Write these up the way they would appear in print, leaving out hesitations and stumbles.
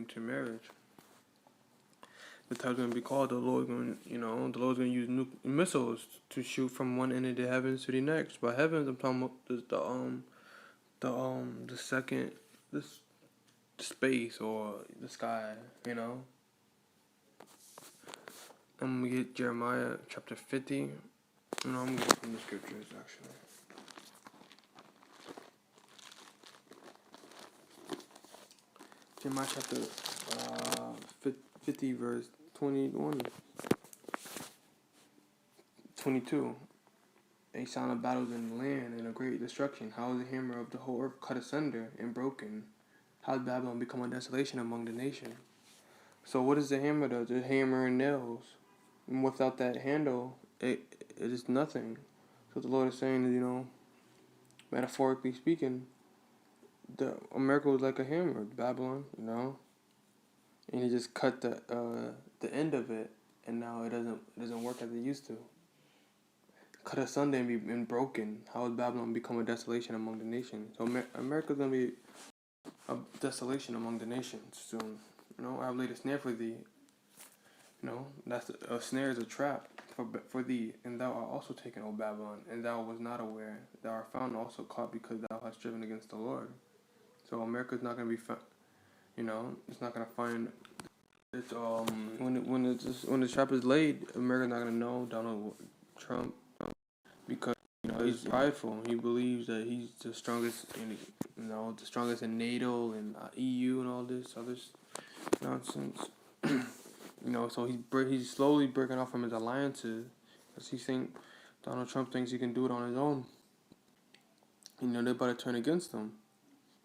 into marriage. The time's gonna be called. The Lord's gonna use missiles to shoot from one end of the heavens to the next. By heavens, I'm talking about the second, this space or the sky. I'm gonna get Jeremiah chapter 50. I'm gonna get from the scriptures actually. Jeremiah chapter 50 verse 21. 22. A sound of battles in the land and a great destruction. How is the hammer of the whole earth cut asunder and broken? How has Babylon become a desolation among the nations? So what is the hammer does? The hammer and nails. And without that handle, it is nothing. So the Lord is saying, metaphorically speaking, America was like a hammer, Babylon, and he just cut the end of it, and now it doesn't work as it used to. Cut asunder and be broken. How has Babylon become a desolation among the nations? So America's gonna be a desolation among the nations soon. I've laid a snare for thee. That's a snare is a trap for thee, and thou art also taken, O Babylon, and thou was not aware. Thou art found also caught because thou hast striven against the Lord. So America's not gonna be found. It's not gonna find. It's when the trap is laid, America's not gonna know Donald Trump because he's prideful. He believes that he's the strongest in NATO and EU and all this other nonsense. So he's slowly breaking off from his alliances because Donald Trump thinks he can do it on his own. They're about to turn against him.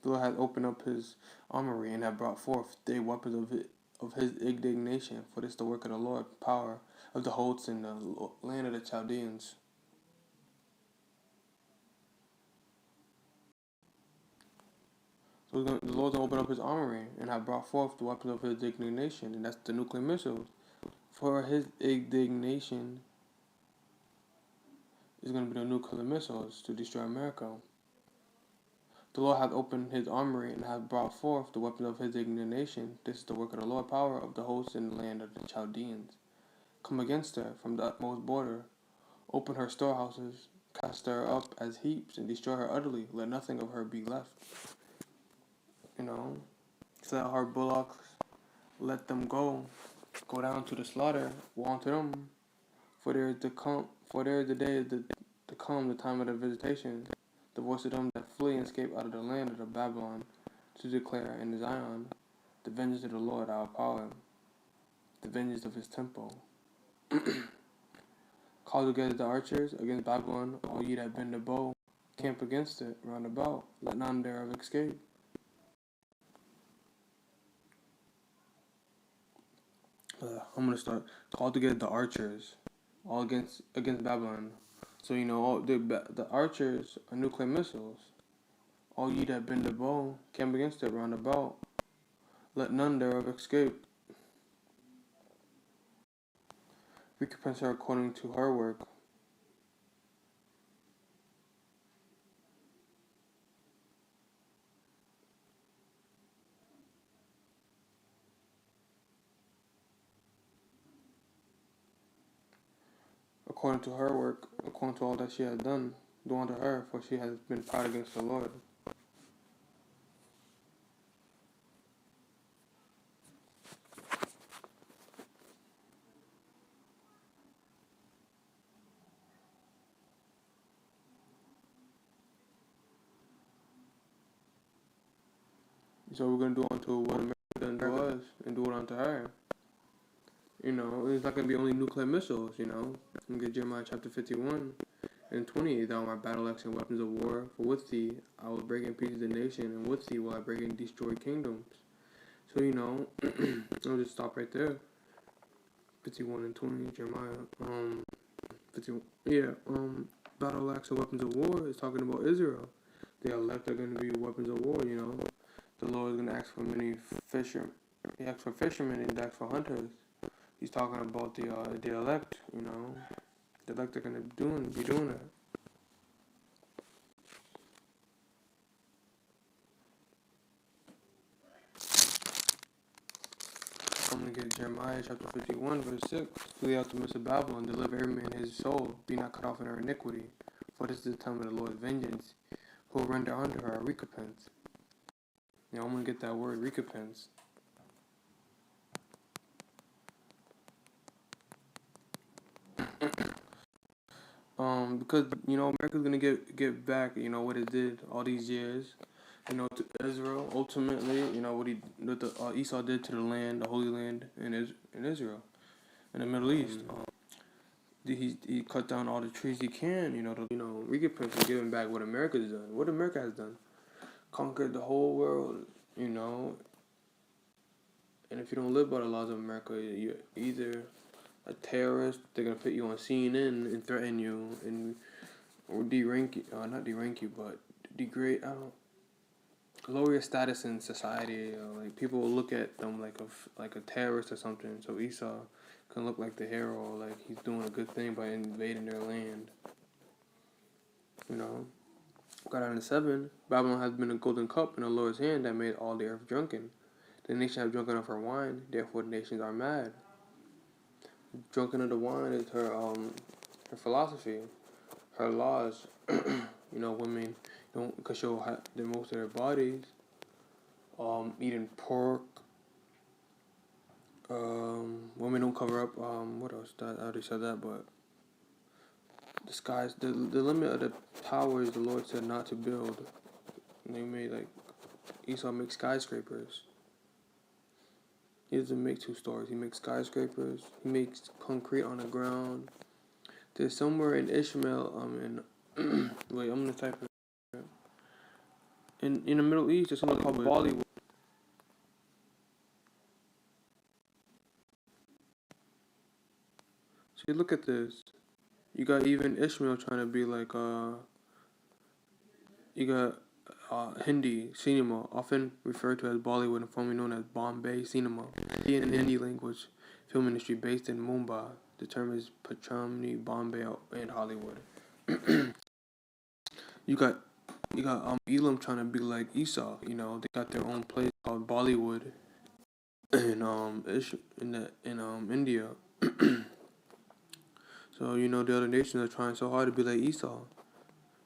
The Lord has opened up his armory and have brought forth the weapons of his indignation, for this the work of the Lord, power of the hosts in the land of the Chaldeans. So the Lord's going to open up his armory and have brought forth the weapons of his indignation, and that's the nuclear missiles. For his indignation is going to be the nuclear missiles to destroy America. The Lord hath opened his armory and hath brought forth the weapons of his indignation. This is the work of the Lord, power of the hosts in the land of the Chaldeans. Come against her from the utmost border. Open her storehouses, cast her up as heaps, and destroy her utterly. Let nothing of her be left. Sell her bullocks, let them go down to the slaughter, woe unto them. For there is the day to come, the time of the visitation, the voice of them that flee and escape out of the land of the Babylon, to declare in Zion the vengeance of the Lord our power, the vengeance of his temple. Call together the archers against Babylon, all ye that bend the bow, camp against it round about, let none thereof escape. I'm gonna start. Call together the archers, all against Babylon. So all the archers are nuclear missiles. All ye that bend the bow, camp against it round about. Let none thereof escape. Recompense her according to her work. According to her work, according to all that she has done, do unto her, for she has been proud against the Lord. So we're going to do unto what America done to us and do it unto her. It's not going to be only nuclear missiles, I'm going to get Jeremiah chapter 51 and 20. Thou art battle axe and weapons of war, for with thee I will break in pieces the nation, and with thee will I break and destroy kingdoms. So, I'll just stop right there. 51 and 20, Jeremiah. 51, battle axe and weapons of war is talking about Israel. The elect are going to be weapons of war, The Lord is going to ask for many fishermen. He asked for fishermen and he asked for hunters. He's talking about the elect, The elect are going to be doing that. I'm going to get Jeremiah chapter 51, verse 6. Flee out the midst of Babylon, deliver every man his soul, be not cut off in her iniquity. For this is the time of the Lord's vengeance, who will render unto her a recompense. I'm going to get that word, recompense. Because, America's going to get back, what it did all these years, to Israel, ultimately, what Esau did to the land, the Holy Land in Israel, in the Middle East. He cut down all the trees he can, recompense and giving back what America's done. What America has done. Conquered the whole world, and if you don't live by the laws of America, you're either a terrorist, they're going to put you on CNN and threaten you, or derank you, not derank you, but degrade, lower your status in society. Like, people will look at them like a terrorist or something, so Esau can look like the hero, like he's doing a good thing by invading their land. Got on 7, Babylon has been a golden cup in the Lord's hand that made all the earth drunken. The nations have drunken of her wine, therefore the nations are mad. Drunken of the wine is her philosophy, her laws. Women because she'll have most of their bodies. Eating pork. Women don't cover up. What else? I already said that, but the skies. The limit of the towers the Lord said not to build. And they made Esau makes skyscrapers. He doesn't make 2 stories. He makes skyscrapers. He makes concrete on the ground. There's somewhere in Ishmael. Wait, I'm gonna type it. In the Middle East, there's something called Bollywood. See, look at this. You got even Ishmael trying to be like You got Hindi cinema, often referred to as Bollywood and formerly known as Bombay cinema. In the Hindi language, film industry based in Mumbai. The term is Pachamni, Bombay, and Hollywood. You got Elam trying to be like Esau. They got their own place called Bollywood in India. So the other nations are trying so hard to be like Esau.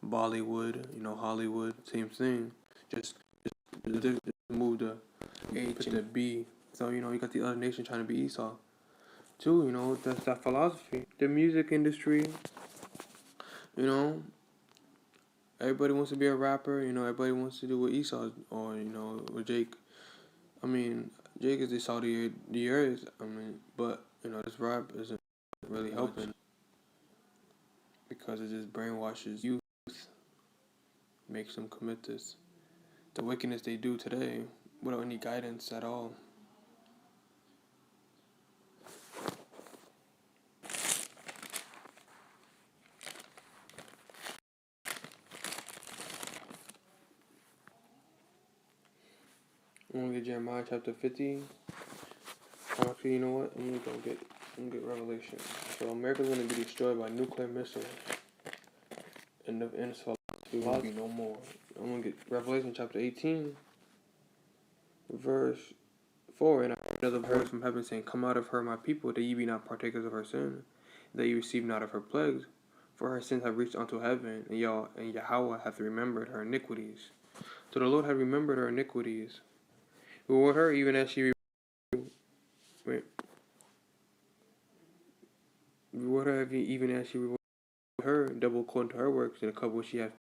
Bollywood, Hollywood, same thing. Just move the H and the B. So you got the other nation trying to be Esau. Too, that's that philosophy. The music industry, everybody wants to be a rapper. Everybody wants to do what Esau or with Jake. Jake is the Saudi the earth. But this rap isn't really helping because it just brainwashes youth, makes them commit the wickedness they do today without any guidance at all. I'm gonna get Jeremiah chapter 50. Actually, you know what? I'm gonna get Revelation. So America's gonna be destroyed by nuclear missiles, and its philosophy will be no more. I'm gonna get Revelation chapter 18, verse 4. And I heard another voice from heaven saying, "Come out of her, my people, that ye be not partakers of her sin, that ye receive not of her plagues, for her sins have reached unto heaven, and Yahweh hath remembered her iniquities." So the Lord had remembered her iniquities. Reward her even as she reward her even as she rewarded her, double according to her works, and a cup which she hath